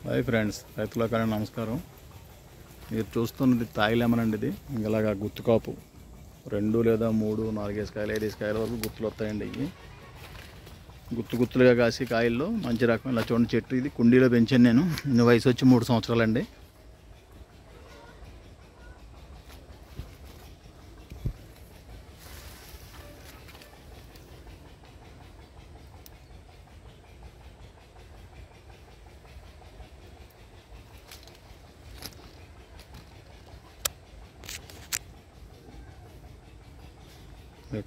Hi friends, రైతులకు నమస్కారం. మీరు చూస్తున్నది తాయి లెమన్ అండి. ఇది ఇలాగా గుత్తుకాపు 2 లేదా 3 4 కాయలు 5 కాయల వరకు గుత్తులు వస్తాయండి. ఇవి గుత్తులుగా కాసి కాయల్లో మంచి రకం ఇలా చూడండి. చెట్టు ఇది కుండీలో పెంచాను నేను. ఇన్ని వయసు వచ్చి 3 సంవత్సరాలండి.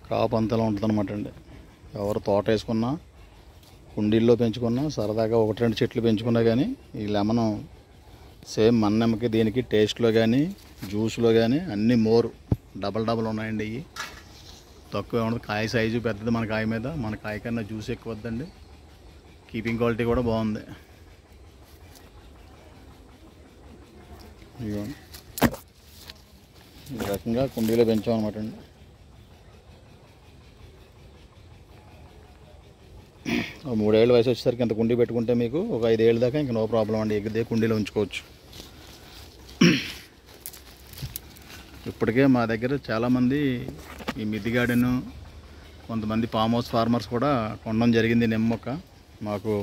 కాపు అంతలా ఉంటుంది అనమాట అండి. ఎవరు తోట వేసుకున్నా కుండీల్లో పెంచుకున్నా సరదాగా 1-2 చెట్లు పెంచుకున్నా కానీ ఈ లెమన్ సేమ్ మన్నెమ్మకి దీనికి టేస్ట్లో కానీ జ్యూస్లో కానీ అన్నీ మోరు డబల్ ఉన్నాయండి. ఇవి తక్కువ ఉండదు. కాయ సైజు పెద్దది మన కాయ మీద. మన కాయ కన్నా జ్యూస్ ఎక్కువ వద్దండి. కీపింగ్ క్వాలిటీ కూడా బాగుంది. ఈ రకంగా కుండీలో పెంచామన్నమాట అండి. 3 ఏళ్ళ వయసు వచ్చేసరికి ఇంత కుండీ పెట్టుకుంటే మీకు ఒక 5 ఏళ్ళ దాకా ఇంకా నో ప్రాబ్లం అండి. ఎగ్గితే కుండీలో ఉంచుకోవచ్చు. ఇప్పటికే మా దగ్గర చాలామంది ఈ మిద్దె గార్డెన్, కొంతమంది ఫామ్ హౌస్ ఫార్మర్స్ కూడా కొనడం జరిగింది. నిమ్మ మొక్క మాకు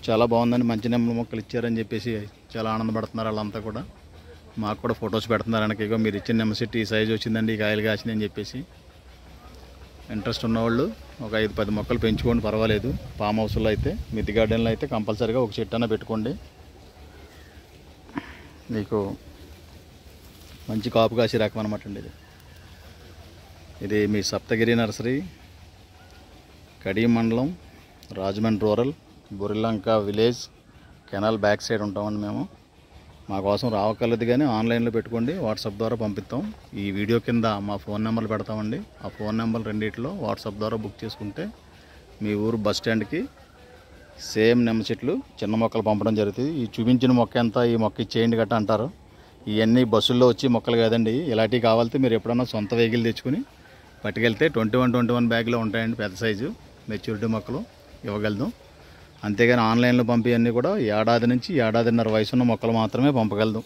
చాలా బాగుందని మంచి నిమ్మ మొక్కలు ఇచ్చారని చెప్పేసి చాలా ఆనందపడుతున్నారు. వాళ్ళంతా కూడా మాకు కూడా ఫొటోస్ పెడుతున్నారు. వెనక ఇగో మీరు ఇచ్చిన నిమ్మ చెట్టు ఈ సైజు వచ్చిందండి, ఈ కాయలు కాసింది అని చెప్పేసి. ఇంట్రెస్ట్ ఉన్నవాళ్ళు ఒక 5-10 మొక్కలు పెంచుకోండి, పర్వాలేదు. ఫామ్ హౌస్లో అయితే, మిద్దె గార్డెన్లో అయితే కంపల్సరీగా ఒక చెట్టు అన్న పెట్టుకోండి. మీకు మంచి కాపు కాసి రకం అనమాట అండి. ఇది మీ సప్తగిరి నర్సరీ, కడియం మండలం, Rajahmundry rural, Burilanka village, canal back side ఉంటామండి మేము. మా కోసం రావక్కర్లేదు కానీ ఆన్లైన్లో పెట్టుకోండి, వాట్సాప్ ద్వారా పంపిస్తాం. ఈ వీడియో కింద మా ఫోన్ నెంబర్లు పెడతామండి. ఆ ఫోన్ నెంబర్ రెండిట్లో వాట్సాప్ ద్వారా బుక్ చేసుకుంటే మీ ఊరు బస్ స్టాండ్కి సేమ్ నిమ్మ చెట్లు చిన్న మొక్కలు పంపడం జరుగుతుంది. ఈ చూపించిన మొక్క ఎంత, ఈ మొక్క ఇచ్చేయండి గట్ట అంటారు. ఇవన్నీ బస్సుల్లో వచ్చి మొక్కలు కాదండి. ఇలాంటివి కావాలితే మీరు ఎప్పుడన్నా సొంత వెహికల్ తెచ్చుకుని పట్టుకెళ్తే 21 బ్యాగ్లో ఉంటాయండి. పెద్ద సైజు మెచ్యూరిటీ మొక్కలు ఇవ్వగలదు. అంతేగాని ఆన్లైన్లో పంపివన్నీ కూడా 1 ఏడాది నుంచి 1.5 ఏడాదిన్నర వయసున్న మొక్కలు మాత్రమే పంపగలదు.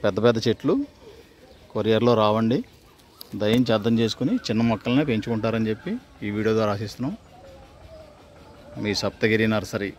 పెద్ద చెట్లు కొరియర్లో రావండి. దయించి అర్థం చేసుకుని చిన్న మొక్కలనే పెంచుకుంటారని చెప్పి ఈ వీడియో ద్వారా ఆశిస్తున్నాం. మీ సప్తగిరి నర్సరీ.